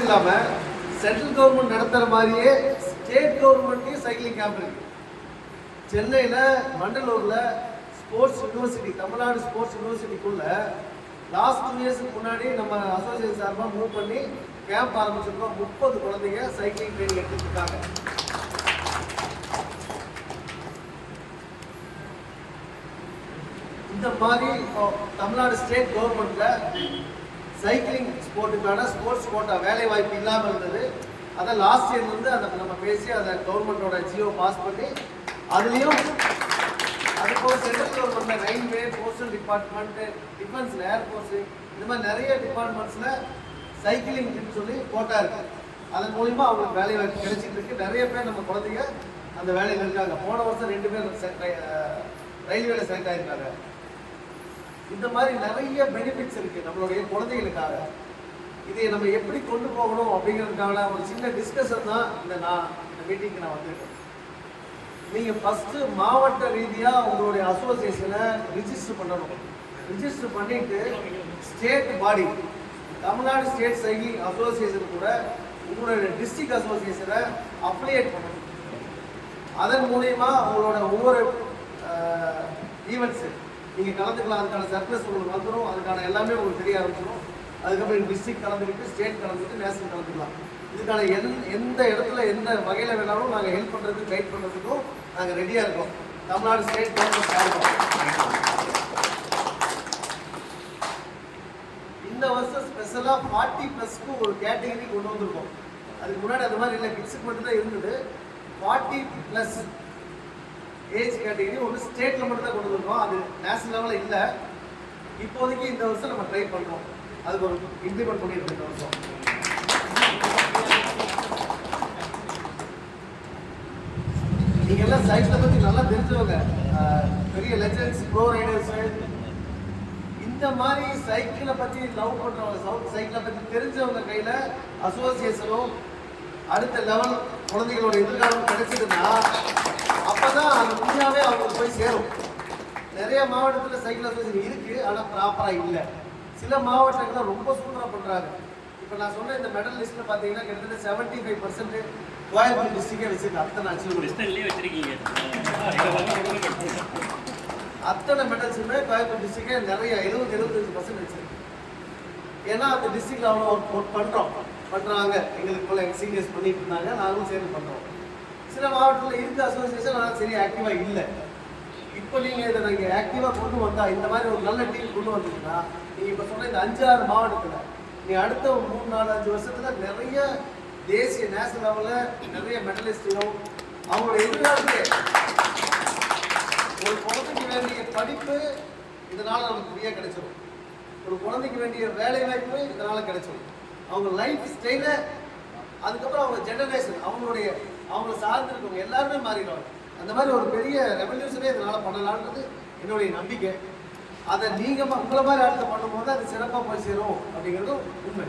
இல்லாமல் central government நடத்துகிற மாதிரியே ஸ்டேட் கவர்மெண்ட்லேயும் சைக்கிளிங் கேம்ப் இருக்கு. சென்னையில் மண்டலூரில் ஸ்போர்ட்ஸ் யூனிவர்சிட்டி, தமிழ்நாடு ஸ்போர்ட்ஸ் யூனிவர்சிட்டிக்குள்ள லாஸ்ட் 2 இயர்ஸ்க்கு முன்னாடி நம்ம அசோசியேஷன் சார்பாக மூவ் பண்ணி கேம்ப் ஆரம்பிச்சிருக்கோம். 30 குழந்தைங்க சைக்கிளிங் ட்ரைனிங் எடுத்துட்டு இருக்காங்க. இந்த மாதிரி தமிழ்நாடு ஸ்டேட் கவர்மெண்ட்ல சைக்கிளிங் ஸ்போர்ட்டுக்கான ஸ்போர்ட்ஸ் கோட்டா வேலை வாய்ப்பு இல்லாமல் இருந்தது. அதை லாஸ்ட் இயர் வந்து அதை நம்ம பேசி அதை கவர்மெண்டோட ஜியோ பாஸ் பண்ணி அதுலேயும் அதுபோக சென்ட்ரல் கவர்மெண்ட்ல ரயில்வே, போஸ்டல் டிபார்ட்மெண்ட், டிஃபென்ஸ்ல ஏர்ஃபோர்ஸ், இந்த மாதிரி நிறைய டிபார்ட்மெண்ட்ஸ்ல சைக்கிளிங் சொல்லி கோட்டா இருக்கு. அதன் மூலியமா அவங்களுக்கு வேலை வாய்ப்பு கிடைச்சிட்டு இருக்கு. நிறைய பேர் நம்ம குழந்தைங்க அந்த வேலையில் இருக்காங்க. போன வருஷம் 2 பேர் ரயில்வேல செலக்ட் ஆயிருக்காங்க. இந்த மாதிரி நிறைய பெனிஃபிட்ஸ் இருக்கு நம்மளுடைய குழந்தைகளுக்காக. இதை நம்ம எப்படி கொண்டு போகணும் அப்படிங்கிறதுக்கான ஒரு சின்ன டிஸ்கஷன் தான் இந்த மீட்டிங்க்கு நான் வந்திருக்கேன். நீங்கள் ஃபஸ்ட்டு மாவட்ட ரீதியாக உங்களுடைய அசோசியேஷனை ரிஜிஸ்டர் பண்ணணும். ரிஜிஸ்டர் பண்ணிட்டு ஸ்டேட் பாடி தமிழ்நாடு ஸ்டேட் சைக்கிளிங் அசோசியேஷன் கூட உங்களுடைய டிஸ்ட்ரிக்ட் அசோசியேஷனை அப்ளிகேட் பண்ணணும். அதன் மூலயமா உங்களோட ஒவ்வொரு ஈவெண்ட்ஸு நீங்கள் கலந்துக்கலாம். அதுக்கான சர்ப்ளஸ் உங்களுக்கு வந்துடும். அதுக்கான எல்லாமே உங்களுக்கு தெரிய ஆரம்பிச்சிடும். அதுக்கப்புறம் டிஸ்ட்ரிக்ட் கலந்துக்கிட்டு, ஸ்டேட் கலந்துக்கிட்டு, நேஷனல் கலந்துக்கலாம். இதுக்கான எந்த இடத்துல எந்த வகையில் வேணாலும் நாங்கள் ஹெல்ப் பண்ணுறதுக்கு, கைட் பண்ணுறதுக்கும் நாங்கள் ரெடியாக இருக்கோம். தமிழ்நாடு ஸ்டேட் கவர்மெண்ட் சார்பாக இந்த வருஷம் ஸ்பெஷலாக 40+ ஒரு கேட்டகரி கொண்டு வந்திருக்கோம். அதுக்கு முன்னாடி அந்த மாதிரி இல்லை, கிட்ஸுக்கு மட்டும்தான் இருந்தது. 40+ ஏஜ் கேட்டகரி ஒன்று ஸ்டேட்டில் மட்டும் தான் கொண்டு வந்திருக்கோம். அது நேஷனல் லெவலில் இல்லை. இப்போதைக்கு இந்த வருஷம் நம்ம ட்ரை பண்ணுறோம். அதுக்கு ஒரு இம்ப்ளிமெண்ட் பண்ணியிருக்கோம் இந்த வருஷம். நீங்க எல்லாம் சைக்கிளை பற்றி நல்லா தெரிஞ்சவங்க, பெரிய லெஜண்ட்ஸ், ப்ரோ ரைடர்ஸ். இந்த மாதிரி சைக்கிளை பற்றி லவ் பண்ணுறவங்க, சைக்கிளை பற்றி தெரிஞ்சவங்க கையில் அசோசியேஷனும் அடுத்த லெவல் குழந்தைகளோட எதிர்காலம் கிடைச்சதுன்னா அப்போதான் அது உண்மையாகவே அவங்களுக்கு போய் சேரும். நிறைய மாவட்டத்தில் சைக்கிள் அசோசியேஷன் இருக்குது, ஆனால் ப்ராப்பராக இல்லை. சில மாவட்டங்கள் ரொம்ப சூப்பராக பண்ணுறாங்க. இப்போ நான் சொன்ன இந்த மெடல் லிஸ்ட்டில் பார்த்தீங்கன்னா கிட்டத்தட்ட 75% கோயம்புத்தூர் டிஸ்ட்ரிக்டே வச்சிருக்கு. அத்தனை மெடல்ஸுமே கோயம்புத்தூர் டிஸ்ட்ரிக்டே நிறைய 70-75% வச்சிருக்கு. ஏன்னா அந்த டிஸ்ட்ரிக்ட்ல அவ்வளோ ஒர்க் பண்ணுறாங்க. எங்களுக்கு போல எங்கள் சீனியர்ஸ் பண்ணிட்டு இருந்தாங்க, நாங்களும் சேர்ந்து பண்ணுறோம். சில மாவட்டத்தில் இருக்க அசோசியேஷன் ஆனால் சரியாக ஆக்டிவாக இல்லை. இப்போ நீங்கள் இதை நீங்கள் ஆக்டிவாக கொண்டு வந்தால், இந்த மாதிரி ஒரு நல்ல டீம் கொண்டு வந்தீங்கன்னா, நீங்கள் இப்போ சொன்ன இந்த 5-6 மாவட்டத்தில் நீங்கள் அடுத்த 3-4-5 வருஷத்தில் நிறைய தேசிய நேஷனல் லெவலில் நிறைய மெடலிஸ்டையும் அவங்களோட எதிர்காலத்திலே ஒரு குழந்தைக்கு வேண்டிய படிப்பு இதனால் நமக்கு ஃப்ரீயாக கிடைச்சிடும். ஒரு குழந்தைக்கு வேண்டிய வேலை வாய்ப்பு இதனால் கிடைச்சிடும். அவங்க லைஃப் ஸ்டைலை, அதுக்கப்புறம் அவங்க ஜெனரேஷன், அவங்கள சார்ந்திருக்கவங்க எல்லாருமே மாறிடுவாங்க. அந்த மாதிரி ஒரு பெரிய ரெவல்யூஷனே இதனால் பண்ணலான்றது என்னுடைய நம்பிக்கை. அதை நீங்கள் உங்களை மாதிரி ஆட்கள் பண்ணும்போது அது சிறப்பாக போய் சேரும் அப்படிங்கிறதும் உண்மை.